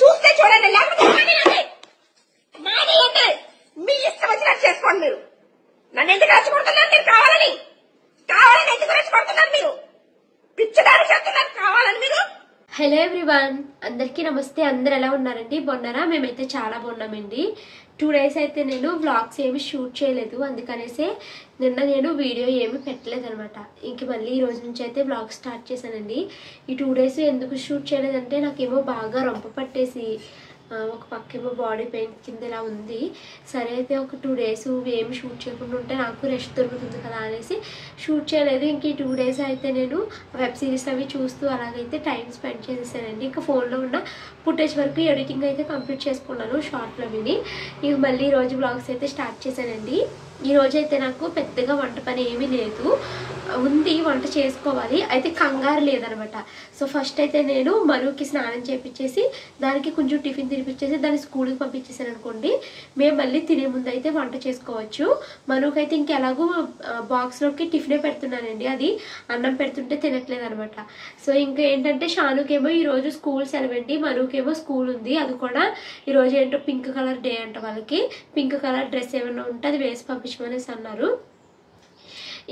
చూస్తే చూడండి, లేకపోతే మానేయండి. మీ ఇష్టం వచ్చినట్టు చేసుకోండి. మీరు నన్ను ఎందుకు రెచ్చగొడుతున్నారు? మీరు కావాలని ఎందుకు రెచ్చగొడుతున్నారు? మీరు పిచ్చదారు చేస్తున్నారు కావాలని మీరు. హలో ఎవ్రీవన్, అందరికీ నమస్తే. అందరు ఎలా ఉన్నారండి? బాగున్నారా? మేమైతే చాలా బాగున్నామండి. 2 days అయితే నేను వ్లాగ్స్ ఏమి షూట్ చేయలేదు, అందుకనేసే నిన్న నేను వీడియో ఏమి పెట్టలేదు అనమాట. ఇంక మళ్ళీ ఈ రోజు నుంచి అయితే వ్లాగ్ స్టార్ట్ చేశానండి. ఈ 2 days ఎందుకు షూట్ చేయలేదంటే నాకేమో బాగా రొంప పట్టేసి ఒక పక్కేమో బాడీ పెయిన్ కింద ఇలా ఉంది. సరే అయితే ఒక 2 days ఏమి షూట్ చేయకుండా ఉంటే నాకు రెస్ట్ దొరుకుతుంది కదా అనేసి షూట్ చేయలేదు. ఇంక ఈ 2 days అయితే నేను వెబ్ సిరీస్ అవి చూస్తూ అలాగైతే టైం స్పెండ్ చేసేసానండి. ఇంకా ఫోన్లో ఉన్న ఫుటేజ్ వరకు ఎడిటింగ్ అయితే కంప్లీట్ చేసుకున్నాను, షార్ట్లో విని. ఇంక మళ్ళీ ఈరోజు వ్లాగ్స్ అయితే స్టార్ట్ చేశానండి. ఈరోజు అయితే నాకు పెద్దగా వంట పని ఏమీ లేదు, ఉంది వంట చేసుకోవాలి, అయితే కంగారు లేదనమాట. సో ఫస్ట్ అయితే నేను మనుకి స్నానం చేపించేసి దానికి కొంచెం టిఫిన్ తినిపించేసి దాన్ని స్కూల్కి పంపించేసాను అనుకోండి, మేము మళ్ళీ తినే ముందు అయితే వంట చేసుకోవచ్చు. మనుకైతే ఇంకెలాగూ బాక్స్లోకి టిఫినే పెడుతున్నానండి, అది అన్నం పెడుతుంటే తినట్లేదు అనమాట. సో ఇంకా ఏంటంటే షానుకేమో ఈరోజు స్కూల్ సెలవండి, మనుకేమో స్కూల్ ఉంది. అది కూడా ఈరోజు ఏంటో పింక్ కలర్ డే అంట, వాళ్ళకి పింక్ కలర్ డ్రెస్ ఏమైనా ఉంటే అది వేసి పంపించమనేసి అన్నారు.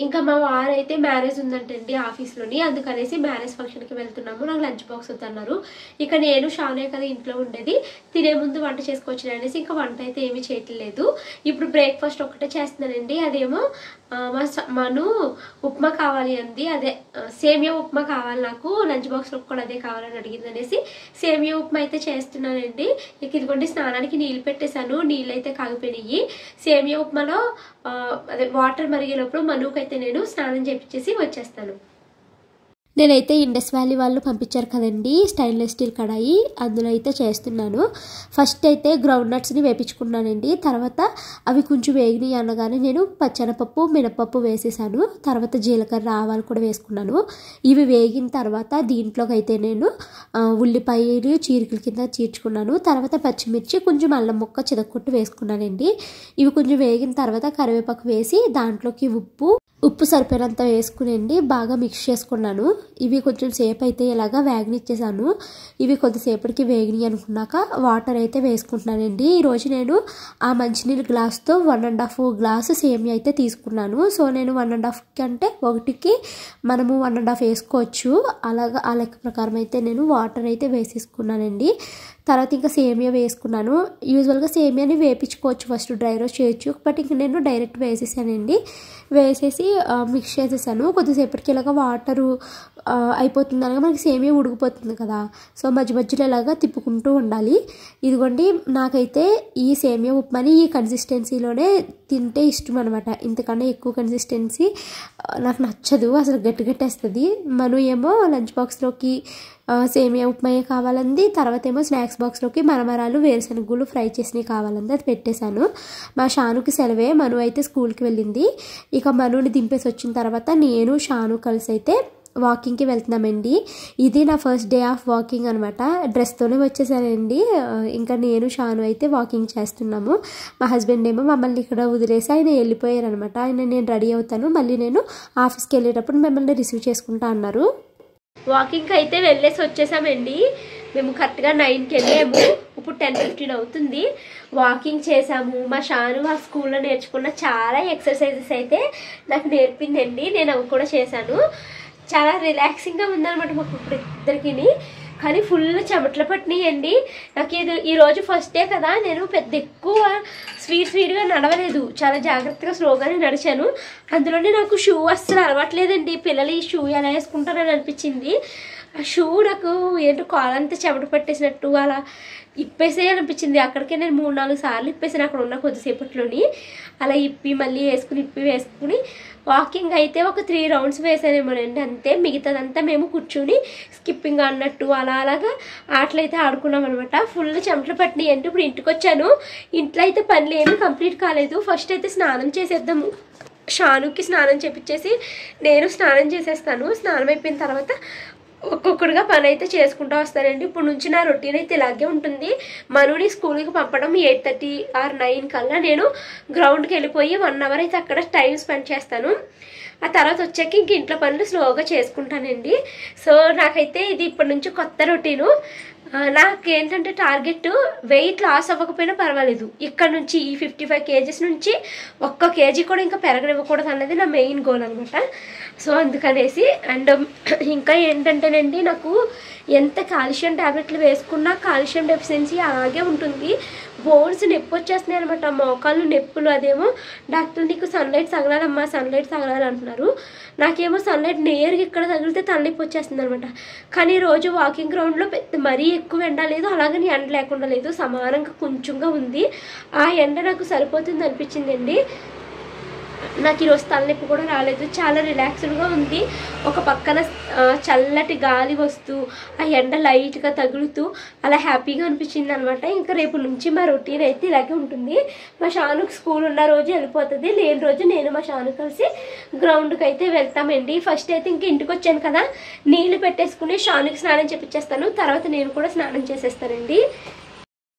ఇంకా మా వారైతే మ్యారేజ్ ఉందంటండి ఆఫీస్లోని, అందుకనేసి మ్యారేజ్ ఫంక్షన్కి వెళ్తున్నాము, నాకు లంచ్ బాక్స్ వద్దన్నారు. ఇక నేను షానే కదా ఇంట్లో ఉండేది, తినే ముందు వంట చేసుకోవచ్చు అనేసి ఇంకా వంట అయితే ఏమీ చేయట్లేదు. ఇప్పుడు బ్రేక్ఫాస్ట్ ఒకటే చేస్తున్నానండి. అదేమో మను ఉప్మా కావాలి అంది, అదే సేమియా ఉప్మా కావాలి, నాకు లంచ్ బాక్స్లో కూడా అదే కావాలని అడిగింది అనేసి సేమియా ఉప్మా అయితే చేస్తున్నానండి. ఇక ఇదిగోండి స్నానానికి నీళ్ళు పెట్టేశాను, నీళ్ళు అయితే కాగిపోయినాయి. సేమియా ఉప్మాలో అదే వాటర్ మరిగేటప్పుడు మనుకైతే నేను స్నానం చేపించేసి వచ్చేస్తాను. నేనైతే ఇండస్ వ్యాలీ వాళ్ళు పంపించారు కదండి స్టెయిన్లెస్ స్టీల్ కడాయి, అందులో అయితే చేస్తున్నాను. ఫస్ట్ అయితే గ్రౌండ్ నట్స్ని వేపించుకున్నానండి, తర్వాత అవి కొంచెం వేగినాయి అనగానే నేను పచ్చెనపప్పు మినపప్పు వేసేసాను, తర్వాత జీలకర్ర ఆవాలు కూడా వేసుకున్నాను. ఇవి వేగిన తర్వాత దీంట్లోకి అయితే నేను ఉల్లిపాయలు చీరికల కింద చీర్చుకున్నాను, తర్వాత పచ్చిమిర్చి కొంచెం అల్లం ముక్క చితక్కొట్టు వేసుకున్నానండి. ఇవి కొంచెం వేగిన తర్వాత కరివేపాకు వేసి దాంట్లోకి ఉప్పు సరిపోయినంత వేసుకునండి బాగా మిక్స్ చేసుకున్నాను. ఇవి కొంచెం సేపు అయితే ఇలాగా వేగనిచ్చేసాను. ఇవి కొద్దిసేపటికి వేగినాయి అనుకున్నాక వాటర్ అయితే వేసుకుంటున్నానండి. ఈరోజు నేను ఆ మంచినీళ్ళ గ్లాస్తో 1.5 గ్లాసు సేమియా అయితే తీసుకున్నాను. సో నేను 1.5 అంటే 1కి మనము 1.5 వేసుకోవచ్చు, అలాగా ఆ లెక్క ప్రకారం అయితే నేను వాటర్ అయితే వేసేసుకున్నానండి. తర్వాత ఇంకా సేమియా వేసుకున్నాను. యూజువల్గా సేమియాని వేపించుకోవచ్చు, ఫస్ట్ డ్రై రోస్ట్ చేయొచ్చు, బట్ ఇంక నేను డైరెక్ట్ వేసేసానండి. వేసేసి మిక్స్ చేసేసాను. కొద్దిసేపటికి ఇలాగ వాటరు అయిపోతుంది అనగా మనకి సేమియా ఉడికిపోతుంది కదా, సో మధ్య మధ్యలో ఇలాగా తిప్పుకుంటూ ఉండాలి. ఇదిగోండి నాకైతే ఈ సేమియా ఉప్మాని ఈ కన్సిస్టెన్సీలోనే తింటే ఇష్టం అనమాట, ఇంతకన్నా ఎక్కువ కన్సిస్టెన్సీ నాకు నచ్చదు, అసలు గట్టిగట్టేస్తుంది. మను ఏమో లంచ్ బాక్స్లోకి సేమియా ఉప్మాయే కావాలంది, తర్వాత ఏమో స్నాక్స్ బాక్స్లోకి మరమరాలు వేరుశనగులు ఫ్రై చేసినవి కావాలంది, అది పెట్టేశాను. మా షానుకి సెలవే, మను అయితే స్కూల్కి వెళ్ళింది. ఇక మనుని దింపేసి వచ్చిన తర్వాత నేను షాను కలిసి అయితే వాకింగ్కి వెళ్తున్నామండి. ఇది నా ఫస్ట్ డే ఆఫ్ వాకింగ్ అనమాట, డ్రెస్తోనే వచ్చేసానండి. ఇంకా నేను షాను అయితే వాకింగ్ చేస్తున్నాము. మా హస్బెండ్ ఏమో మమ్మల్ని ఇక్కడ వదిలేసి ఆయన వెళ్ళిపోయారు అనమాట. నేను రెడీ అవుతాను, మళ్ళీ నేను ఆఫీస్కి వెళ్ళేటప్పుడు మిమ్మల్ని రిసీవ్ చేసుకుంటా అన్నారు. వాకింగ్కి అయితే వెళ్ళేసి వచ్చేసామండి. మేము కరెక్ట్గా 9కి వెళ్ళాము, ఇప్పుడు 10:15 అవుతుంది. వాకింగ్ చేసాము. మా షాను ఆ స్కూల్లో నేర్చుకున్న చాలా ఎక్సర్సైజెస్ అయితే నాకు నేర్పిందండి, నేను అవి కూడా చేశాను. చాలా రిలాక్సింగ్గా ఉందన్నమాట మాకు ఇప్పుడు ఇద్దరికి, కానీ ఫుల్ చెమటలు పట్టినాయండి. నాకు ఈరోజు ఫస్ట్ డే కదా, నేను పెద్ద ఎక్కువ స్పీడ్గా నడవలేదు, చాలా జాగ్రత్తగా స్లోగానే నడిచాను. అందులోనే నాకు షూ అస్సలు అలవాట్లేదండి, పిల్లలు ఈ షూ ఎలా వేసుకుంటారని అనిపించింది. ఆ షూ నాకు ఏంటో కాలంతా చెమట పట్టేసినట్టు అలా ఇప్పేసే అనిపించింది. అక్కడికే నేను 3-4 సార్లు ఇప్పేసాను అక్కడ ఉన్న కొద్దిసేపట్లోని. అలా ఇప్పి మళ్ళీ వేసుకుని వాకింగ్ అయితే ఒక 3 రౌండ్స్ వేసానేమోనండి అంతే. మిగతాదంతా మేము కూర్చుని స్కిప్పింగ్ అన్నట్టు అలాగా ఆటలు అయితే ఆడుకున్నాం అనమాట. ఫుల్ చెమటలు పట్టినాయి అంటే ఇప్పుడు ఇంటికి వచ్చాను. ఇంట్లో అయితే పనులు ఏమీ కంప్లీట్ కాలేదు. ఫస్ట్ అయితే స్నానం చేసేద్దాము, షానుకి స్నానం చేపించేసి నేను స్నానం చేసేస్తాను. స్నానం అయిపోయిన తర్వాత ఒక్కొక్కరుగా పని అయితే చేసుకుంటూ వస్తారండి. ఇప్పుడు నుంచి నా రొటీన్ అయితే ఇలాగే ఉంటుంది. మనుని స్కూల్కి పంపడం 8:30 or 9 కల్లా నేను గ్రౌండ్కి వెళ్ళిపోయి 1 అవర్ అయితే అక్కడ టైం స్పెండ్ చేస్తాను. ఆ తర్వాత వచ్చాక ఇంక ఇంట్లో పనులు స్లోగా చేసుకుంటానండి. సో నాకైతే ఇది ఇప్పటి నుంచి కొత్త రొటీను. నాకేంటంటే టార్గెట్ వెయిట్ లాస్ అవ్వకపోయినా పర్వాలేదు, ఇక్కడ నుంచి ఈ 55 kgs నుంచి 1 kg కూడా ఇంకా పెరగనివ్వకూడదు అన్నది నా మెయిన్ గోల్ అనమాట. సో అందుకనేసి అండ్ ఇంకా ఏంటంటేనండి, నాకు ఎంత కాల్షియం ట్యాబ్లెట్లు వేసుకున్నా కాల్షియం డెఫిషియన్సీ అలాగే ఉంటుంది. బోన్స్ నొప్పి వచ్చేస్తున్నాయి అనమాట, మోకాళ్ళు నొప్పులు. అదేమో డాక్టర్ నీకు సన్లైట్ తగలాలమ్మా, సన్లైట్ తగలాలి అంటున్నారు. నాకేమో సన్లైట్ నేరుగా ఇక్కడ తగిలితే తలనొప్పి వచ్చేస్తుంది అనమాట. కానీ రోజు వాకింగ్ గ్రౌండ్లో మరీ ఎక్కువ ఎండ లేదు, అలాగని ఎండ లేకుండా లేదు, సమానంగా కొంచెంగా ఉంది. ఆ ఎండ నాకు సరిపోతుంది అనిపించిందండి. నాకు ఈరోజు తలనొప్పి కూడా రాలేదు, చాలా రిలాక్స్డ్గా ఉంది. ఒక పక్కన చల్లటి గాలి వస్తూ ఆ ఎండ లైట్గా తగులుతూ అలా హ్యాపీగా అనిపించింది అనమాట. ఇంకా రేపు నుంచి మా రొటీన్ అయితే ఇలాగే ఉంటుంది. మా షానుకి స్కూల్ ఉన్న రోజు వెళ్ళిపోతుంది, లేని రోజు నేను మా షాను కలిసి గ్రౌండ్కి అయితే వెళ్తామండి. ఫస్ట్ అయితే ఇంక ఇంటికి వచ్చాను కదా, నీళ్ళు పెట్టేసుకుని షానుకి స్నానం చేపించేస్తాను, తర్వాత నేను కూడా స్నానం చేసేస్తానండి.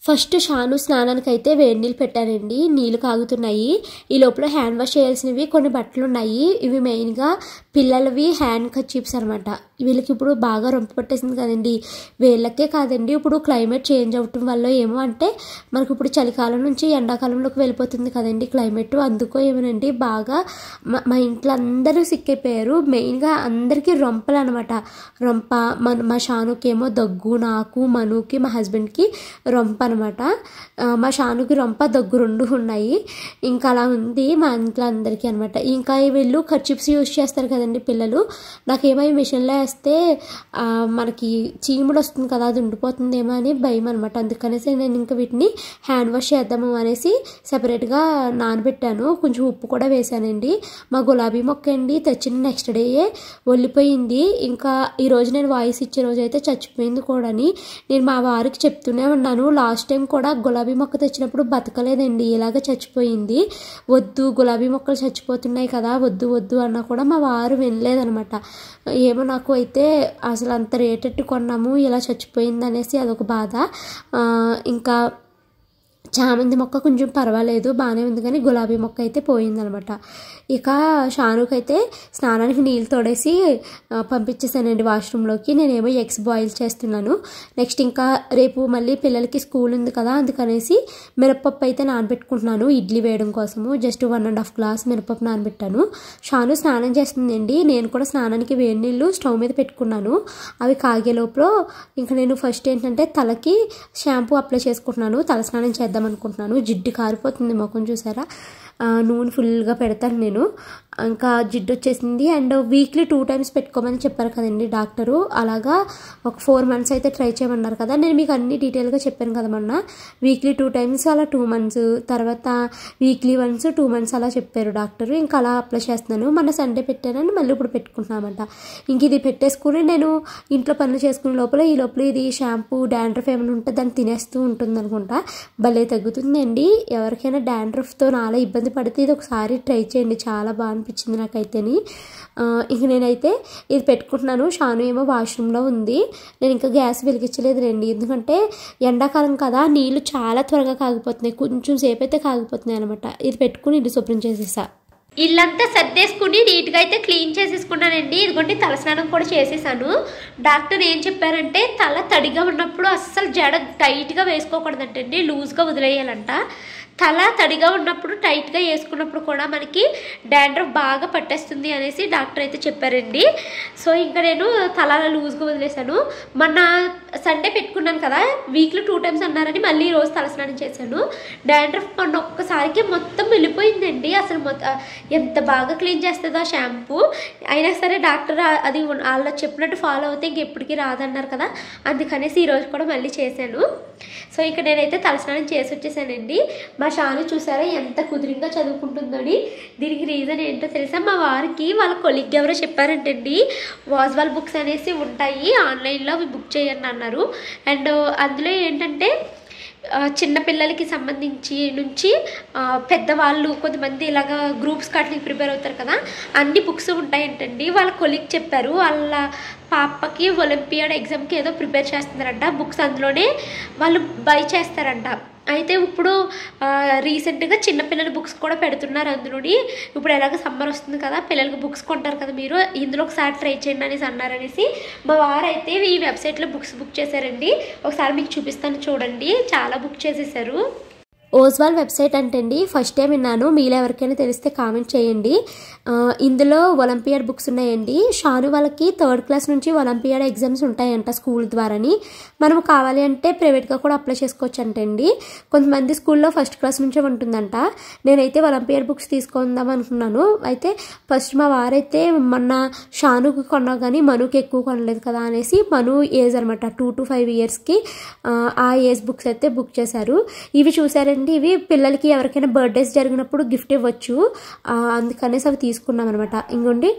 ఫస్ట్ షాను స్నానానికి అయితే వేడి నీళ్ళు పెట్టానండి, నీళ్ళు కాగుతున్నాయి. ఈ లోపల హ్యాండ్ వాష్ చేయాల్సినవి కొన్ని బట్టలు ఉన్నాయి. ఇవి మెయిన్గా పిల్లలవి హ్యాండ్ కర్చీఫ్స్ అనమాట. వీళ్ళకి ఇప్పుడు బాగా రొంపు పట్టేసింది కదండి, వీళ్ళకే కాదండి, ఇప్పుడు క్లైమేట్ చేంజ్ అవ్వటం వల్ల ఏమో అంటే మనకు ఇప్పుడు చలికాలం నుంచి ఎండాకాలంలోకి వెళ్ళిపోతుంది కదండి క్లైమేట్. అందుకో ఏమోనండి బాగా మా ఇంట్లో అందరూ సిక్కైపోయారు. మెయిన్గా అందరికీ రొంపలు అనమాట. రొంప మా షానుకేమో దగ్గు, నాకు మనుకి మా హస్బెండ్కి రొంప అనమాట. మా షానుకి రొంప దగ్గు 2 ఉన్నాయి. ఇంకా అలా ఉంది మా ఇంట్లో అందరికీ అనమాట. ఇంకా వీళ్ళు కర్చీఫ్స్ యూజ్ చేస్తారు కదండి పిల్లలు. నాకేమో ఈ మిషన్లో వేస్తే మనకి చీముడు వస్తుంది కదా, అది ఉండిపోతుందేమో అని భయం అనమాట. అందుకనేసి నేను ఇంకా వీటిని హ్యాండ్ వాష్ చేద్దాము అనేసి సెపరేట్గా నానబెట్టాను. కొంచెం ఉప్పు కూడా వేసానండి. మా గులాబీ మొక్క అండి తెచ్చిన నెక్స్ట్ డేయే ఒళ్ళిపోయింది. ఇంకా ఈరోజు నేను వాయిస్ ఇచ్చే రోజు అయితే చచ్చిపోయింది కూడా. నేను మా వారికి చెప్తూనే ఉన్నాను, లాస్ట్ టైం కూడా గులాబీ మొక్క తెచ్చినప్పుడు బతకలేదండి, ఇలాగ చచ్చిపోయింది. వద్దు, గులాబీ మొక్కలు చచ్చిపోతున్నాయి కదా, వద్దు వద్దు అన్నా కూడా మా వారు వినలేదనమాట. ఏమో నాకు అయితే అసలు అంత రేటెట్టు కొన్నాము, ఇలా చచ్చిపోయింది అనేసి అదొక బాధ. ఇంకా చామంతి మొక్క కొంచెం పర్వాలేదు, బాగానే ఉంది, కానీ గులాబీ మొక్క అయితే పోయిందనమాట. ఇక షానుకి అయితే స్నానానికి నీళ్ళు తోడేసి పంపించేసానండి వాష్రూమ్లోకి. నేనేమో ఎగ్స్ బాయిల్ చేస్తున్నాను. నెక్స్ట్ ఇంకా రేపు మళ్ళీ పిల్లలకి స్కూల్ ఉంది కదా, అందుకనేసి మినపప్పు అయితే నానబెట్టుకుంటున్నాను ఇడ్లీ వేయడం కోసము. జస్ట్ 1.5 గ్లాస్ మినపప్పు నానబెట్టాను. షాను స్నానం చేస్తుందండి, నేను కూడా స్నానానికి వేడి నీళ్ళు స్టవ్ మీద పెట్టుకున్నాను. అవి కాగే లోపల ఇంకా నేను ఫస్ట్ ఏంటంటే తలకి షాంపూ అప్లై చేసుకుంటున్నాను, తల స్నానం చేద్దాం అనుకుంటున్నాను. జిడ్డు కారిపోతుంది ముఖం చూసారా, నూనె ఫుల్గా పెడతాను నేను. ఇంకా జిడ్డు వచ్చేసింది. అండ్ వీక్లీ 2 times పెట్టుకోమని చెప్పారు కదండి డాక్టరు. అలాగా ఒక 4 months అయితే ట్రై చేయమన్నారు కదా. నేను మీకు అన్ని డీటెయిల్గా చెప్పాను కదా మొన్న. వీక్లీ 2 times అలా 2 months, తర్వాత వీక్లీ వన్స్ 2 months అలా చెప్పారు డాక్టరు. ఇంకా అలా అప్లై చేస్తున్నాను. మొన్న సండే పెట్టానని మళ్ళీ ఇప్పుడు పెట్టుకుంటున్నామంట. ఇంక ఇది పెట్టేసుకుని నేను ఇంట్లో పనులు చేసుకునే లోపల ఈ లోపల ఇది షాంపూ డాండ్రఫ్ ఏమైనా ఉంటే దాన్ని తినేస్తూ ఉంటుంది అనుకుంటా. భలే తగ్గుతుందండి. ఎవరికైనా డాండ్రఫ్తో నాలా ఇబ్బంది పడితే ఇది ఒకసారి ట్రై చేయండి, చాలా బాగా అనిపించింది నాకైతేని. ఇంక నేనైతే ఇది పెట్టుకుంటున్నాను. షాను ఏమో వాష్రూమ్లో ఉంది. నేను ఇంకా గ్యాస్ వెలిగించలేదు రండి, ఎందుకంటే ఎండాకాలం కదా, నీళ్ళు చాలా త్వరగా కాగిపోతున్నాయి, కొంచెం సేపు అయితే కాగిపోతున్నాయి అనమాట. ఇది పెట్టుకుని ఇల్లు శుభ్రం చేసేసా. ఇల్లంతా సర్దేసుకుని నీట్గా అయితే క్లీన్ చేసేసుకున్నానండి. ఇదిగోండి తలస్నానం కూడా చేసేసాను. డాక్టర్ ఏం చెప్పారంటే తల తడిగా ఉన్నప్పుడు అస్సలు జడ టైట్గా వేసుకోకూడదంటండి, లూజ్గా వదిలేయాలంట. తల తడిగా ఉన్నప్పుడు టైట్గా వేసుకున్నప్పుడు కూడా మనకి డాండ్రఫ్ బాగా పట్టేస్తుంది అనేసి డాక్టర్ అయితే చెప్పారండి. సో ఇంకా నేను తల లూజ్గా వదిలేసాను. మొన్న సండే పెట్టుకున్నాను కదా, వీక్లీ 2 times అన్నారని మళ్ళీ ఈరోజు తలస్నానం చేశాను. డాండ్రఫ్ మొన్న ఒక్కసారికి మొత్తం వెళ్ళిపోయిందండి. అసలు ఎంత బాగా క్లీన్ చేస్తుందో షాంపూ. అయినా సరే డాక్టర్ అది వాళ్ళు చెప్పినట్టు ఫాలో అవుతే ఇంకెప్పటికీ రాదన్నారు కదా, అందుకనేసి ఈరోజు కూడా మళ్ళీ చేశాను. సో ఇక నేనైతే తలస్నానం చేసి వచ్చేసానండి. మా షాను చూసారా ఎంత కుదిరింగా చదువుకుంటుందని. దీనికి రీజన్ ఏంటో తెలుసా, మా వారికి వాళ్ళ కొలీగ్ ఎవరో చెప్పారంటండి, వాజ్వాల్ బుక్స్ అనేసి ఉంటాయి ఆన్లైన్లో, అవి బుక్ చేయండి అన్నారు. అండ్ అందులో ఏంటంటే చిన్నపిల్లలకి సంబంధించి నుంచి పెద్దవాళ్ళు కొంతమంది ఇలాగా గ్రూప్స్ కట్లకి ప్రిపేర్ అవుతారు కదా, అన్ని బుక్స్ ఉంటాయంటండి. వాళ్ళ కొలీగ్ చెప్పారు వాళ్ళ పాపకి ఒలింపియాడ్ ఎగ్జామ్కి ఏదో ప్రిపేర్ చేస్తున్నారంట, బుక్స్ అందులోనే వాళ్ళు బై చేస్తారంట. అయితే ఇప్పుడు రీసెంట్గా చిన్నపిల్లల బుక్స్ కూడా పెడుతున్నారు అందులోని. ఇప్పుడు ఎలాగ సమ్మర్ వస్తుంది కదా, పిల్లలకి బుక్స్ కొంటారు కదా, మీరు ఇందులో ఒకసారి ట్రై చేయండి అనేసి అన్నారనేసి మా వారు అయితే ఈ వెబ్సైట్లో బుక్స్ బుక్ చేశారండి. ఒకసారి మీకు చూపిస్తాను చూడండి, చాలా బుక్ చేసేసారు. ఓజ్వాల్ వెబ్సైట్ అంటండి, ఫస్ట్ టైం విన్నాను, మీలో ఎవరికైనా తెలిస్తే కామెంట్ చేయండి. ఇందులో ఒలింపియాడ్ బుక్స్ ఉన్నాయండి. షాను వాళ్ళకి 3rd క్లాస్ నుంచి ఒలింపియాడ్ ఎగ్జామ్స్ ఉంటాయంట స్కూల్ ద్వారాని. మనం కావాలి అంటే ప్రైవేట్గా కూడా అప్లై చేసుకోవచ్చు అంటండి. కొంతమంది స్కూల్లో 1st క్లాస్ నుంచే ఉంటుందంట. నేనైతే ఒలింపియాడ్ బుక్స్ తీసుకుందాం అనుకున్నాను. అయితే ఫస్ట్ మా వారైతే మొన్న షానుకి కొన్నా కానీ మనుకి ఎక్కువ కొనలేదు కదా అనేసి, మను ఏజ్ అనమాట 2 to 5 ఇయర్స్కి ఆ ఏజ్ బుక్స్ అయితే బుక్ చేశారు. ఇవి చూసారండి, ఇవి పిల్లలకి ఎవరికైనా బర్త్డేస్ జరిగినప్పుడు గిఫ్ట్ ఇవ్వచ్చు, అందుకనేసి అవి తీసుకున్నాం అనమాట. ఇంకోండి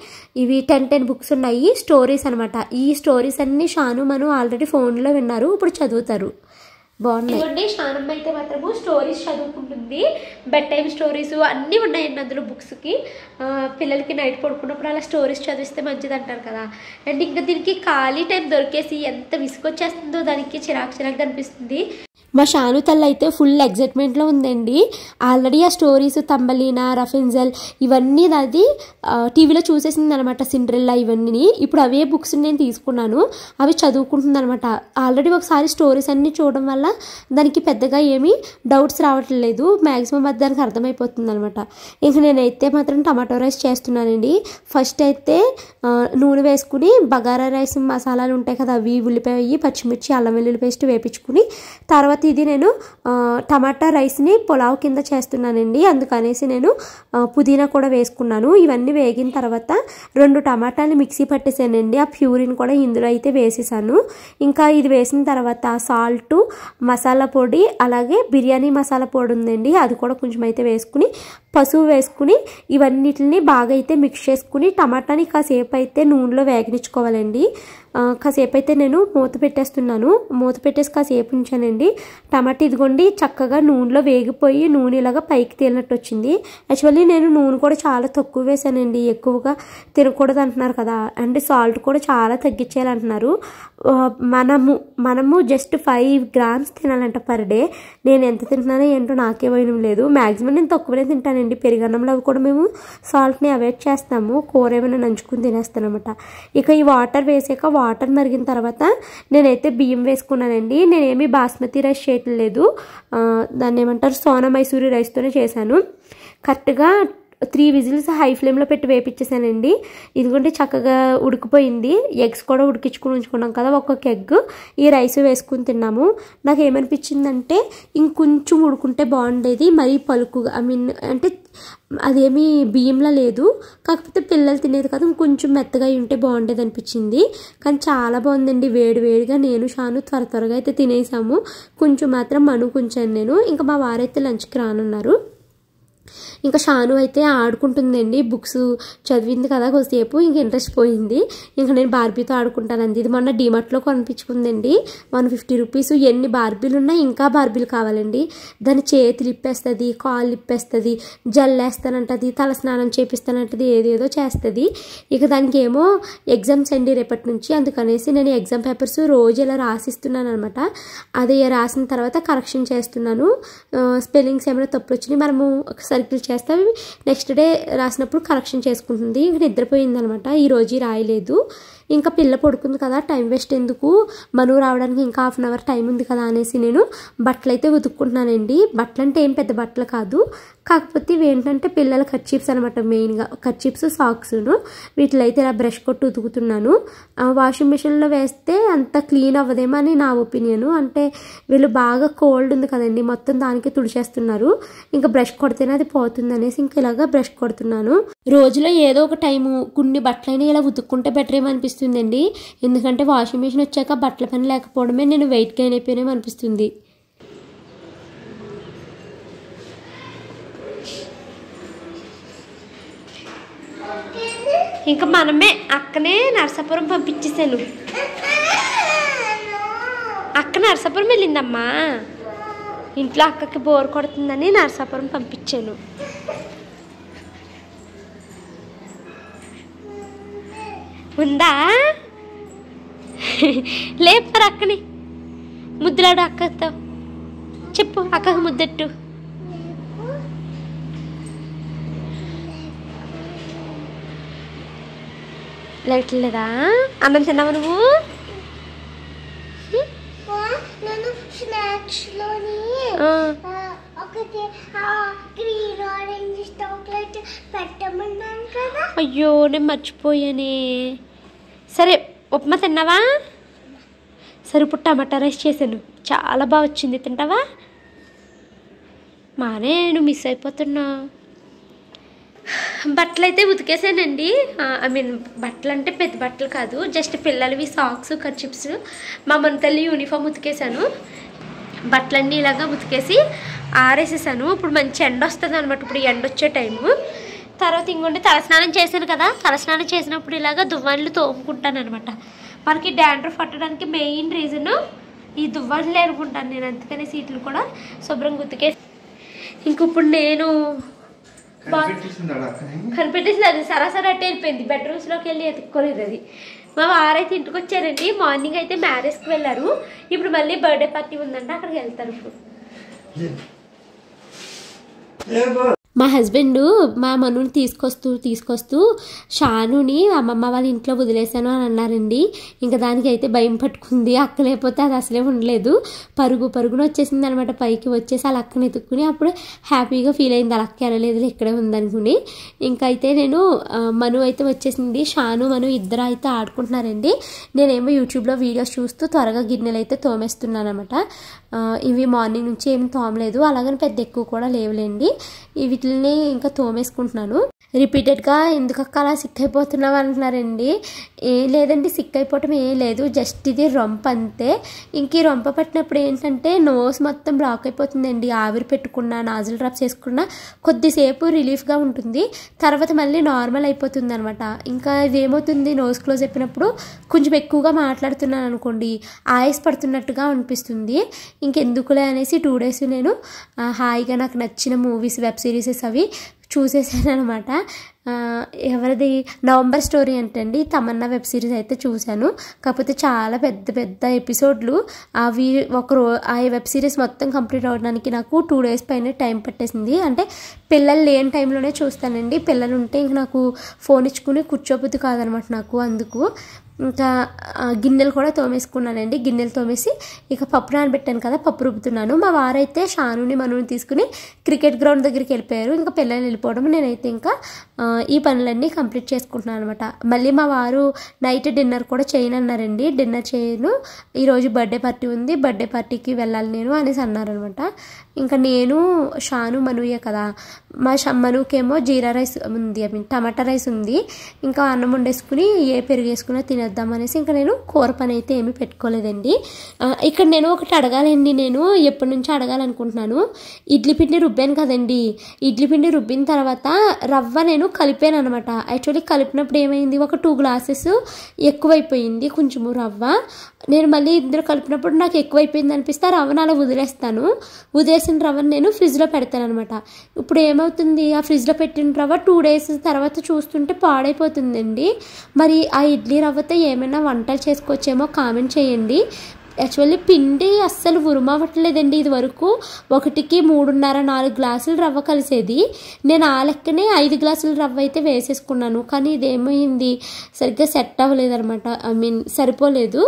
ఇవి 10 బుక్స్ ఉన్నాయి, స్టోరీస్ అనమాట. ఈ స్టోరీస్ అన్ని షాను మను ఆల్రెడీ ఫోన్లో విన్నారు, ఇప్పుడు చదువుతారు. బాగున్నాయి. షానమ్మ అయితే మాత్రము స్టోరీస్ చదువుకుంటుంది, బెడ్ టైమ్ స్టోరీస్ అన్నీ ఉన్నాయండి అందులో బుక్స్కి. పిల్లలకి నైట్ పడుకున్నప్పుడు అలా స్టోరీస్ చదివిస్తే మంచిది అంటారు కదా. అండ్ ఇంకా దీనికి ఖాళీ టైం దొరికేసి ఎంత విసుకొచ్చేస్తుందో, దానికి చిరాకు అనిపిస్తుంది. మా షాను తల్లి అయితే ఫుల్ ఎగ్జైట్మెంట్లో ఉందండి. ఆల్రెడీ ఆ స్టోరీస్ తంబలీనా, రఫెన్జల్ ఇవన్నీ అది టీవీలో చూసేసింది అనమాట, సిండ్రెల్లా ఇవన్నీ. ఇప్పుడు అవే బుక్స్ నేను తీసుకున్నాను, అవి చదువుకుంటుంది అనమాట. ఆల్రెడీ ఒకసారి స్టోరీస్ అన్నీ చూడడం వల్ల దానికి పెద్దగా ఏమీ డౌట్స్ రావట్లేదు, మ్యాక్సిమం అది దానికి అర్థమైపోతుంది అనమాట. ఇంక నేనైతే మాత్రం టమాటో రైస్ చేస్తున్నానండి. ఫస్ట్ అయితే నూనె వేసుకుని బగారా రైస్ మసాలాలు ఉంటాయి కదా, అవి ఉల్లిపాయ, పచ్చిమిర్చి, అల్లం వెల్లుల్లి పేస్ట్ వేపించుకుని, తర్వాత ఇది నేను టమాటా రైస్ని పులావ్ కింద చేస్తున్నానండి. అందుకనేసి నేను పుదీనా కూడా వేసుకున్నాను. ఇవన్నీ వేగిన తర్వాత 2 టమాటాలు మిక్సీ పట్టేసానండి, ఆ ప్యూరిని కూడా ఇందులో అయితే వేసేసాను. ఇంకా ఇది వేసిన తర్వాత సాల్ట్, మసాలా పొడి, అలాగే బిర్యానీ మసాలా పొడి ఉందండి, అది కూడా కొంచెం అయితే వేసుకుని, పసుపు వేసుకుని ఇవన్నిటిని బాగా అయితే మిక్స్ చేసుకుని టమాటాని కాసేపు అయితే నూనెలో వేగనిచ్చుకోవాలండి. కాసేపు అయితే నేను మూత పెట్టేస్తున్నాను, మూత పెట్టేసి కాసేపు ఉంచానండి. టమాటా ఇదిగోండి చక్కగా నూనెలో వేగిపోయి నూనె ఇలాగా పైకి తేలినట్టు వచ్చింది. యాక్చువల్లీ నేను నూనె కూడా చాలా తక్కువ వేసానండి, ఎక్కువగా తినకూడదు అంటున్నారు కదా, అండ్ సాల్ట్ కూడా చాలా తగ్గించేయాలంటున్నారు. మనము జస్ట్ 5 grams తినాలంట పర్ డే. నేను ఎంత తింటున్నానో ఏంటో నాకే భయం లేదు, మ్యాక్సిమం నేను తక్కువనే తింటానండి. పెరుగన్నంలో అవి కూడా మేము సాల్ట్ని అవాయిడ్ చేస్తాము, కూర ఏమైనా నంచుకుని తినేస్తాను అనమాట. ఇక ఈ వాటర్ వేసాక వాటర్ మరిగిన తర్వాత నేనైతే బియ్యం వేసుకున్నానండి. నేనేమి బాస్మతి రైస్ చేయట్లేదు, దాన్ని ఏమంటారు సోనా మైసూరి రైస్తోనే చేశాను. కరెక్ట్గా 3 విజిల్స్ హై ఫ్లేమ్లో పెట్టి వేపించేసానండి. ఇదిగోండి చక్కగా ఉడికిపోయింది. ఎగ్స్ కూడా ఉడికించుకుని ఉంచుకున్నాం కదా, ఒక్కొక్క ఎగ్ ఈ రైస్ వేసుకుని తిన్నాము. నాకు ఏమనిపించిందంటే ఇంకొంచెం ఉడుకుంటే బాగుండేది, మరీ పలుకుగా అంటే అదేమీ బియ్యంలా లేదు, కాకపోతే పిల్లలు తినేది కదా, ఇంకొంచెం మెత్తగా ఉంటే బాగుండేది అనిపించింది. కానీ చాలా బాగుందండి, వేడివేడిగా నేను షాను త్వరగా అయితే తినేసాము. కొంచెం మాత్రం మనుకుంచాను నేను. ఇంకా మా వారైతే లంచ్కి రానున్నారు. ఇంకా షాను అయితే ఆడుకుంటుందండి, బుక్స్ చదివింది కదా కొద్దిసేపు, ఇంక ఇంట్రెస్ట్ పోయింది. ఇంకా నేను బార్బీతో ఆడుకుంటానండి. ఇది మొన్న డీమార్ట్లో కొనిపించుకుందండి, 150 రూపీస్. ఎన్ని బార్బీలు ఉన్నాయి, ఇంకా బార్బీలు కావాలండి. దాని చేతులు ఇప్పేస్తుంది, కాళ్ళు ఇప్పేస్తుంది, జల్లేస్తానంటది, తల స్నానం చేపిస్తానంటది, ఏదేదో చేస్తుంది. ఇక దానికి ఏమో ఎగ్జామ్స్ అండి రేపటి నుంచి, అందుకనేసి నేను ఎగ్జామ్ పేపర్స్ రోజు ఇలా రాసిస్తున్నాను అనమాట. అది రాసిన తర్వాత కరెక్షన్ చేస్తున్నాను. స్పెల్లింగ్స్ ఏమైనా తప్పులు వచ్చినాయి మనము సర్కిల్ చేస్తే నెక్స్ట్ డే రాసినప్పుడు కరెక్షన్ చేసుకుంటుంది. ఇంక నిద్రపోయింది అనమాట, ఈరోజు రాయలేదు. ఇంకా పిల్ల పడుకుంది కదా, టైం వేస్ట్ ఎందుకు, మను రావడానికి ఇంకా 1/2 hour టైం ఉంది కదా అనేసి నేను బట్టలు అయితే ఉతుక్కుంటున్నానండి. బట్టలు అంటే ఏం పెద్ద బట్టలు కాదు, కాకపోతే ఇవి ఏంటంటే పిల్లల కర్చీప్స్ అనమాట, మెయిన్గా కర్చీప్స్, సాక్స్ను. వీటిలో అయితే ఇలా బ్రష్ కొట్టి ఉతుకుతున్నాను. వాషింగ్ మిషన్లో వేస్తే అంత క్లీన్ అవ్వదేమో అని నా ఒపీనియన్. అంటే వీళ్ళు బాగా కోల్డ్ ఉంది కదండి, మొత్తం దానికి తుడిచేస్తున్నారు. ఇంకా బ్రష్ కొడితేనే అది పోతుంది అనేసి ఇంకా ఇలాగా బ్రష్ కొడుతున్నాను. రోజులో ఏదో ఒక టైము కొన్ని బట్టలైనా ఇలా ఉతుక్కుంటే బెటర్ ఏమో అనిపిస్తుందండి. ఎందుకంటే వాషింగ్ మిషన్ వచ్చాక బట్టల పని లేకపోవడమే నేను వెయిట్ గెయిన్ అయిపోయినేమో అనిపిస్తుంది. ఇంకా మనమే అక్కనే నరసాపురం పంపించేసాను. అక్క నరసాపురం వెళ్ళిందమ్మా. ఇంట్లో అక్కకి బోర్ కొడుతుందని నరసాపురం పంపించాను. ఉందా లేపారు అక్కని ముద్దులాడు అక్కతో చెప్పు అక్కకి ముద్దెట్టు. లేట్లేదా అన్నం తిన్నావా నువ్వు? నేను స్నాక్స్ లోని ఒకటి గ్రీన్ ఆరెంజ్ చాక్లెట్ పెట్టమన్నాను కదా. అయ్యో నేను మర్చిపోయానే. సరే ఉప్మా తిన్నావా? సరే ఇప్పుడు టమాటా రైస్ చేశాను, చాలా బాగా వచ్చింది, తింటావా? మానే నువ్వు మిస్ అయిపోతున్నా. బట్టలు అయితే ఉతికేసానండి. ఐ మీన్ బట్టలు అంటే పెద్ద బట్టలు కాదు, జస్ట్ పిల్లలవి సాక్స్ కర్చిప్స్ మా మన తల్లి యూనిఫామ్ ఉతికేసాను. బట్టలన్నీ ఇలాగా ఉతికేసి ఆరేసేసాను. ఇప్పుడు మంచి ఎండ వస్తుంది అనమాట, ఇప్పుడు ఎండ వచ్చే టైము. తర్వాత ఇంకొండి తలస్నానం చేశాను కదా, తలస్నానం చేసినప్పుడు ఇలాగ దువ్వాన్లు తోముకుంటాను అనమాట. మనకి డాండ్రఫ్ పట్టడానికి మెయిన్ రీజను ఈ దువ్వాన్లే అనుకుంటాను నేను, అందుకనే సీట్లు కూడా శుభ్రంగా ఉతికేసి ఇంక ఇప్పుడు నేను కనిపెట్టేసింది. అది సరాసరి అట్టే వెళ్ళిపోయింది, బెడ్రూమ్స్లోకి వెళ్ళి ఎత్తుక్కోలేదు అది. మా వారైతే ఇంటికి వచ్చారండి. మార్నింగ్ అయితే మ్యారేజ్కి వెళ్ళారు, ఇప్పుడు మళ్ళీ బర్త్డే పార్టీ ఉందంటే అక్కడికి వెళ్తారు. ఇప్పుడు మా హస్బెండ్ మా మనుని తీసుకొస్తూ షానుని అమ్మమ్మ వాళ్ళ ఇంట్లో వదిలేశాను అని అన్నారండి. ఇంకా దానికి అయితే భయం పట్టుకుంది, అక్క లేకపోతే అది అసలే ఉండలేదు. పరుగున వచ్చేసింది అనమాట. పైకి వచ్చేసి వాళ్ళ అక్కని ఎత్తుక్కుని అప్పుడు హ్యాపీగా ఫీల్ అయింది, వాళ్ళ అక్క వెళ్ళలేదు ఇక్కడే ఉందనుకుని. ఇంకైతే నేను మను అయితే వచ్చేసింది, షాను మను ఇద్దరు అయితే ఆడుకుంటున్నారండి. నేనేమో యూట్యూబ్లో వీడియోస్ చూస్తూ త్వరగా గిన్నెలు అయితే తోమేస్తున్నాను అనమాట. ఇవి మార్నింగ్ నుంచి ఏమి తోమలేదు, అలాగని పెద్ద ఎక్కువ కూడా లేవులేండి. వీటిని ఇంకా తోమేసుకుంటున్నాను. రిపీటెడ్గా ఎందుకక్క అలా సిక్ అయిపోతున్నావు అంటున్నారండి. ఏం లేదండి, సిక్ అయిపోవటం ఏం లేదు, జస్ట్ ఇది రొంప అంతే. ఇంక ఈ రొంప పట్టినప్పుడు ఏంటంటే నోస్ మొత్తం బ్లాక్ అయిపోతుందండి. ఆవిరి పెట్టుకున్నా నాజిల్ డ్రాప్స్ వేసుకున్నా కొద్దిసేపు రిలీఫ్గా ఉంటుంది, తర్వాత మళ్ళీ నార్మల్ అయిపోతుంది అనమాట. ఇంకా ఇదేమవుతుంది, నోస్ క్లోజ్ అయిపోయినప్పుడు కొంచెం ఎక్కువగా మాట్లాడుతున్నాను అనుకోండి, ఆయిస్ పడుతున్నట్టుగా అనిపిస్తుంది. ఇంకెందుకులే అనేసి 2 days నేను హాయిగా నాకు నచ్చిన మూవీస్ వెబ్ సిరీసెస్ అవి చూసేసాను అనమాట. ఎవరిది నవంబర్ స్టోరీ అంటండి, తమన్నా వెబ్ సిరీస్ అయితే చూశాను. కాకపోతే చాలా పెద్ద ఎపిసోడ్లు అవి. ఆ వెబ్ సిరీస్ మొత్తం కంప్లీట్ అవ్వడానికి నాకు 2 days పైన టైం పట్టేసింది. అంటే పిల్లలు లేని టైంలోనే చూస్తానండి, పిల్లలు ఉంటే ఇంక నాకు ఫోన్ ఇచ్చుకుని కూర్చోబుద్ది కాదనమాట నాకు. అందుకు ఇంకా గిన్నెలు కూడా తోమేసుకున్నానండి. గిన్నెలు తోమేసి ఇక పప్పు నానబెట్టాను కదా, పప్పు రుబ్బుతున్నాను. మా వారైతే షానుని మనుని తీసుకుని క్రికెట్ గ్రౌండ్ దగ్గరికి వెళ్ళిపోయారు. ఇంకా పిల్లలు వెళ్ళిపోవడం, నేనైతే ఇంకా ఈ పనులన్నీ కంప్లీట్ చేసుకుంటున్నాను అనమాట. మళ్ళీ మా వారు నైట్ డిన్నర్ కూడా చేయనన్నారండి. డిన్నర్ చేయను, ఈరోజు బర్త్డే పార్టీ ఉంది, బర్త్డే పార్టీకి వెళ్ళాలి నేను అనేసి అన్నారనమాట. ఇంకా నేను షాను మనుయే కదా, మా మనుకేమో జీరా రైస్ ఉంది, ఐ మీన్ టమాటా రైస్ ఉంది. ఇంకా అన్నం వండేసుకుని పెరుగు వేసుకుని తినేద్దాం అనేసి ఇంకా నేను కూర పని అయితే ఏమీ పెట్టుకోలేదండి. ఇక్కడ నేను ఒకటి అడగాలండి, నేను ఎప్పటి నుంచో అడగాలనుకుంటున్నాను. ఇడ్లీ పిండి రుబ్బాను కదండి, ఇడ్లీ పిండి రుబ్బిన తర్వాత రవ్వ నేను కలిపాను అనమాట. యాక్చువల్లీ కలిపినప్పుడు ఏమైంది, ఒక 2 glasses ఎక్కువైపోయింది కొంచెము రవ్వ. నేను మళ్ళీ ఇద్దరు కలిపినప్పుడు నాకు ఎక్కువైపోయింది అనిపిస్తే ఆ రవ్వను అలా వదిలేసిన రవ్వను నేను ఫ్రిడ్జ్లో పెడతాను అనమాట. ఇప్పుడు ఏమవుతుంది, ఆ ఫ్రిడ్జ్లో పెట్టిన రవ్వ 2 days తర్వాత చూస్తుంటే పాడైపోతుందండి. మరి ఆ ఇడ్లీ రవ్వతో ఏమైనా వంటలు చేసుకోవచ్చేమో కామెంట్ చేయండి. యాక్చువల్లీ పిండి అస్సలు ఉరుమవ్వట్లేదండి. ఇది వరకు 1కి 3.5-4 గ్లాసులు రవ్వ కలిసేది, నేను ఆ లెక్కనే 5 గ్లాసుల రవ్వ అయితే వేసేసుకున్నాను. కానీ ఇదేమైంది, సరిగ్గా సెట్ అవ్వలేదు అనమాట, ఐ మీన్ సరిపోలేదు.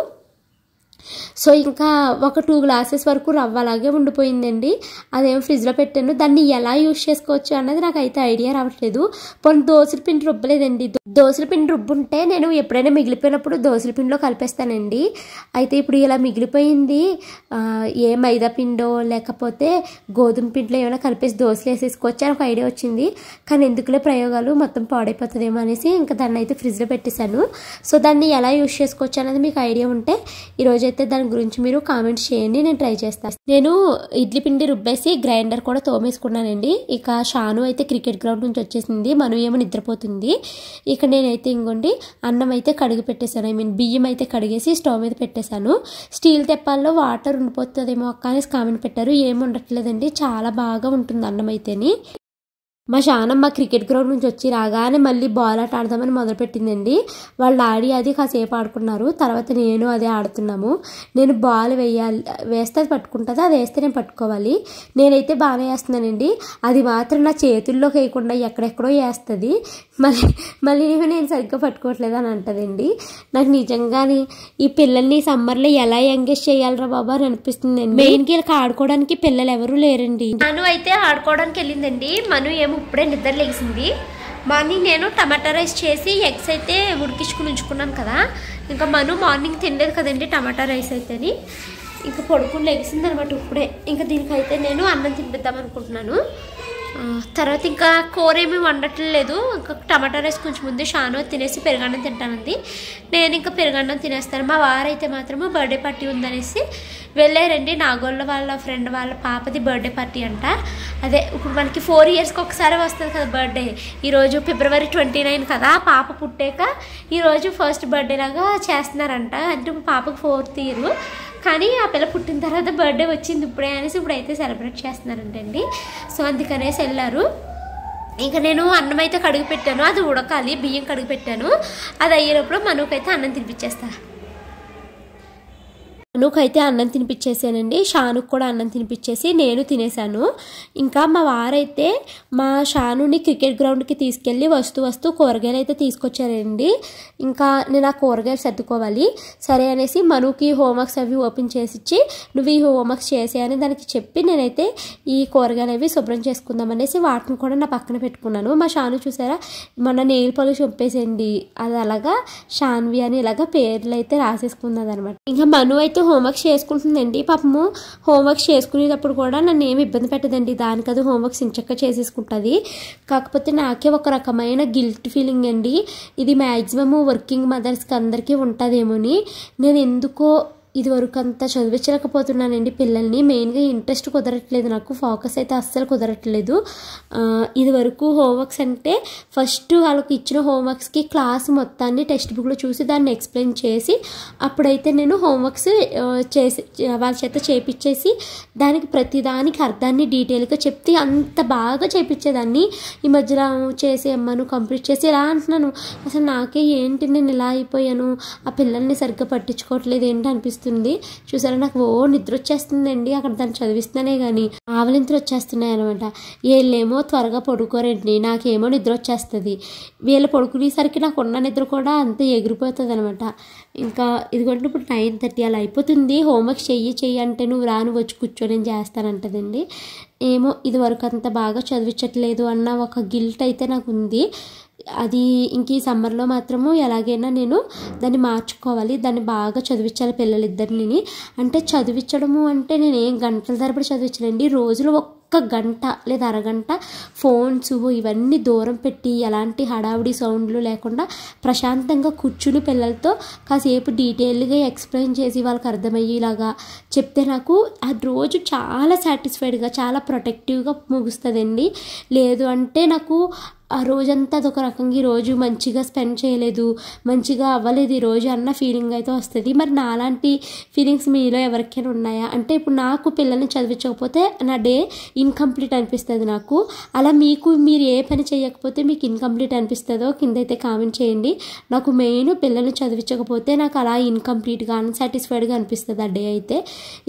సో ఇంకా ఒక 2 glasses వరకు రవ్వ అలాగే ఉండిపోయిందండి. అదేమో ఫ్రిడ్జ్లో పెట్టాను, దాన్ని ఎలా యూజ్ చేసుకోవచ్చు అన్నది నాకు అయితే ఐడియా రావట్లేదు. పోనీ దోశల పిండి రుబ్బలేదండి, దోశల పిండి రుబ్బుంటే నేను ఎప్పుడైనా మిగిలిపోయినప్పుడు దోశల పిండిలో కలిపేస్తానండి. అయితే ఇప్పుడు ఇలా మిగిలిపోయింది, ఏ మైదా పిండో లేకపోతే గోధుమ పిండిలో ఏమైనా కలిపేసి దోశలు వేసేసుకోవచ్చు అని ఒక ఐడియా వచ్చింది. కానీ ఎందుకులే ప్రయోగాలు, మొత్తం పాడైపోతుందేమో అనేసి ఇంకా దాన్ని అయితే ఫ్రిడ్జ్లో పెట్టేశాను. సో దాన్ని ఎలా యూజ్ చేసుకోవచ్చు అనేది మీకు ఐడియా ఉంటే ఈరోజు వీలైతే దాని గురించి మీరు కామెంట్స్ చేయండి, నేను ట్రై చేస్తాను. నేను ఇడ్లీ పిండి రుబ్బేసి గ్రైండర్ కూడా తోమేసుకున్నానండి. ఇక షాను అయితే క్రికెట్ గ్రౌండ్ నుంచి వచ్చేసింది, మను ఏమో నిద్రపోతుంది. ఇక నేనైతే ఇంకోండి అన్నం అయితే కడిగి పెట్టేశాను, బియ్యం అయితే కడిగేసి స్టవ్ మీద పెట్టేశాను. స్టీల్ తెప్పాల్లో వాటర్ ఉండిపోతుందేమో అక్క అనేసి కామెంట్ పెట్టారు. ఏమి ఉండట్లేదండి, చాలా బాగా ఉంటుంది అన్నం అయితేని. మా షానమ్మ క్రికెట్ గ్రౌండ్ నుంచి వచ్చి రాగానే మళ్ళీ బాల్ ఆట ఆడదామని మొదలుపెట్టిందండి. వాళ్ళు ఆడి అది కాసేపు ఆడుకున్నారు, తర్వాత నేను అదే ఆడుతున్నాము. నేను బాల్ వేస్తే అది పట్టుకుంటుంది, అది వేస్తే నేను పట్టుకోవాలి. నేనైతే బాగానే వేస్తున్నానండి, అది మాత్రం నా చేతుల్లోకి వేయకుండా ఎక్కడెక్కడో వేస్తుంది. మళ్ళీ నేను సరిగ్గా పట్టుకోవట్లేదు అని అంటదండి. నాకు నిజంగానే ఈ పిల్లల్ని సమ్మర్లో ఎలా ఎంగేజ్ చేయాలరా బాబా అని అనిపిస్తుందండి. మెయిన్కి వీళ్ళకి ఆడుకోవడానికి పిల్లలు ఎవరు లేరండి. మను అయితే ఆడుకోవడానికి వెళ్ళిందండి. మను ఏమో ఇప్పుడే నిద్ర లేచింది. మార్నింగ్ నేను టమాటా రైస్ చేసి ఎగ్స్ అయితే ఉడికించుకుని ఉంచుకున్నాను కదా, ఇంకా మను మార్నింగ్ తినలేదు కదండి టమాటా రైస్ అయితేని, ఇంకా పడుకుని లెగిసింది అనమాట ఇప్పుడే. ఇంకా దీనికైతే నేను అన్నం తినిపిద్దాం అనుకుంటున్నాను. తర్వాత ఇంకా కూర ఏమీ వండట్లేదు, ఇంకా టమాటా రైస్ కొంచెం ముందు షాను తినేసి పెరుగన్నం తింటానంది. నేను ఇంకా పెరుగన్నం తినేస్తాను. మా వారైతే మాత్రము బర్త్డే పార్టీ ఉందనేసి వెళ్ళారండి. నాగోళ్ళ వాళ్ళ ఫ్రెండ్ వాళ్ళ పాపది బర్త్డే పార్టీ అంట. అదే ఇప్పుడు మనకి 4 yearsకి ఒకసారి వస్తుంది కదా బర్త్డే. ఈరోజు February 29 కదా, పాప పుట్టాక ఈరోజు ఫస్ట్ బర్త్డే లాగా చేస్తున్నారంట. అంటే పాపకు 4th year, కానీ ఆ పిల్ల పుట్టిన తర్వాత బర్త్డే వచ్చింది ఇప్పుడే అనేసి ఇప్పుడైతే సెలబ్రేట్ చేస్తున్నారంటండి. సో అందుకనేసి వెళ్ళారు. ఇంకా నేను అన్నం అయితే కడిగి పెట్టాను, అది ఉడకాలి, బియ్యం కడిగి పెట్టాను. అది అయ్యేటప్పుడు మనుకైతే అన్నం తినిపించేస్తాను. మనుకైతే అన్నం తినిపించేసానండి, షానుకు కూడా అన్నం తినిపించేసి నేను తినేసాను. ఇంకా మా వారైతే మా షానుని క్రికెట్ గ్రౌండ్కి తీసుకెళ్ళి వస్తూ కూరగాయలు అయితే తీసుకొచ్చారండి. ఇంకా నేను ఆ కూరగాయలు సర్దుకోవాలి. సరే అనేసి మనుకి హోంవర్క్స్ అవి ఓపెన్ చేసిచ్చి నువ్వు ఈ హోంవర్క్స్ చేసేయని దానికి చెప్పి నేనైతే ఈ కూరగాయలు అవి శుభ్రం చేసుకుందాం అనేసి వాటిని కూడా నా పక్కన పెట్టుకున్నాను. మా షాను చూసారా మన నెయిల్ పాలిష్ ఒప్పేసేయండి, అది అలాగా షాన్వి అని ఇలాగా పేర్లు అయితే రాసేసుకున్నది అనమాట. ఇంకా మను అయితే హోంవర్క్స్ చేసుకుంటుందండి. పాపము హోంవర్క్స్ చేసుకునేటప్పుడు కూడా నన్ను ఏమి ఇబ్బంది పెట్టదండి, దానికది హోంవర్క్స్ ఇంచక్క చేసేసుకుంటుంది. కాకపోతే నాకే ఒక రకమైన గిల్ట్ ఫీలింగ్ అండి. ఇది మ్యాక్సిమము వర్కింగ్ మదర్స్కి అందరికీ ఉంటుందేమోని. నేను ఎందుకో ఇదివరకు అంతా చదివించలేకపోతున్నానండి పిల్లల్ని. మెయిన్గా ఇంట్రెస్ట్ కుదరట్లేదు, నాకు ఫోకస్ అయితే అస్సలు కుదరట్లేదు. ఇదివరకు హోంవర్క్స్ అంటే ఫస్ట్ వాళ్ళకి ఇచ్చిన హోంవర్క్స్కి క్లాస్ మొత్తాన్ని టెక్స్ట్ బుక్లో చూసి దాన్ని ఎక్స్ప్లెయిన్ చేసి అప్పుడైతే నేను హోంవర్క్స్ చేసి వాళ్ళ చేత చేపించేసి దానికి ప్రతిదానికి అర్థాన్ని డీటెయిల్గా చెప్తే అంత బాగా చేపించేదాన్ని. ఈ మధ్యలో చేసేయమ్మను కంప్లీట్ చేసి ఇలా అంటున్నాను. అసలు నాకే ఏంటి నేను ఇలా అయిపోయాను, ఆ పిల్లల్ని సరిగ్గా పట్టించుకోవట్లేదు ఏంటి అనిపిస్తుంది. చూసారా నాకు నిద్ర వచ్చేస్తుందండి, అక్కడ దాన్ని చదివిస్తున్నానే కానీ ఆవలింతలు వచ్చేస్తున్నాయి అనమాట. వీళ్ళేమో త్వరగా పడుకోరండి, నాకేమో నిద్ర వచ్చేస్తుంది. వీళ్ళు పడుకునేసరికి నాకు ఉన్న నిద్ర కూడా అంతే ఎగిరిపోతుంది అనమాట. ఇంకా ఇదిగోండి ఇప్పుడు 9:30 అలా అయిపోతుంది. హోంవర్క్ చెయ్యి అంటే నువ్వు రాను వచ్చి కూర్చొని నేను చేస్తానంటదండి. ఏమో ఇదివరకు అంత బాగా చదివించట్లేదు అన్న ఒక గిల్ట్ అయితే నాకు ఉంది. అది ఇంక ఈ సమ్మర్లో మాత్రము ఎలాగైనా నేను దాన్ని మార్చుకోవాలి, దాన్ని బాగా చదివించాలి పిల్లలిద్దరిని. అంటే చదివించడము అంటే నేను ఏం గంటల తరబడి చదివించలేండి, రోజులో ఒక్క గంట లేదా అరగంట ఫోన్స్ ఇవన్నీ దూరం పెట్టి ఎలాంటి హడావుడి సౌండ్లు లేకుండా ప్రశాంతంగా కూర్చుని పిల్లలతో కాసేపు డీటెయిల్గా ఎక్స్ప్లెయిన్ చేసి వాళ్ళకి అర్థమయ్యేలాగా చెప్తే నాకు ఆ రోజు చాలా సాటిస్ఫైడ్గా చాలా ప్రొటెక్టివ్గా ముగుస్తుందండి. లేదు అంటే నాకు ఆ రోజంతా అదొక రకంగా ఈరోజు మంచిగా స్పెండ్ చేయలేదు, మంచిగా అవ్వలేదు ఈరోజు అన్న ఫీలింగ్ అయితే వస్తుంది. మరి నాలాంటి ఫీలింగ్స్ మీలో ఎవరికైనా ఉన్నాయా? అంటే ఇప్పుడు నాకు పిల్లల్ని చదివించకపోతే నా డే ఇన్కంప్లీట్ అనిపిస్తుంది నాకు. అలా మీరు ఏ పని చేయకపోతే మీకు ఇన్కంప్లీట్ అనిపిస్తుందో కిందైతే కామెంట్ చేయండి. నాకు మెయిన్ పిల్లల్ని చదివించకపోతే నాకు అలా ఇన్కంప్లీట్గా అన్సాటిస్ఫైడ్గా అనిపిస్తుంది ఆ డే అయితే.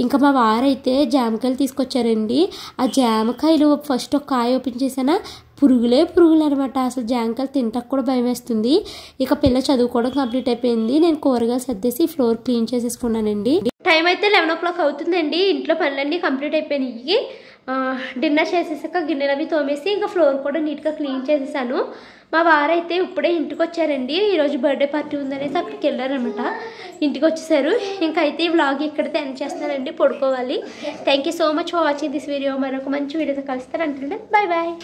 ఇంకా మా వారైతే జామకాయలు తీసుకొచ్చారండి. ఆ జామకాయలు ఫస్ట్ ఒక కాయ ఓపెన్ చేసానా, పురుగులు అనమాట. అసలు జాంకాయలు తింటాక కూడా భయం వేస్తుంది. ఇక పిల్ల చదువుకోవడం కంప్లీట్ అయిపోయింది. నేను కూరగాయలు సర్దేసి ఫ్లోర్ క్లీన్ చేసేసుకున్నానండి. టైం అయితే 11 o'clock అవుతుందండి. ఇంట్లో పనులన్నీ కంప్లీట్ అయిపోయినాయి. డిన్నర్ చేసేసాక గిన్నెలు అవి తోమేసి ఇంకా ఫ్లోర్ కూడా నీట్గా క్లీన్ చేసేసాను. మా వారైతే ఇప్పుడే ఇంటికి వచ్చారండి. ఈరోజు బర్త్డే పార్టీ ఉందనేసి అక్కడికి వెళ్ళారనమాట. ఇంటికి వచ్చేసారు. ఇంకా అయితే ఈ వ్లాగ్ ఇక్కడితే ఎండ్ చేస్తానండి, పడుకోవాలి. Thank you so much for watching this video. మరొక మంచి వీడియోతో కలుస్తాను. అంటే బాయ్ బాయ్.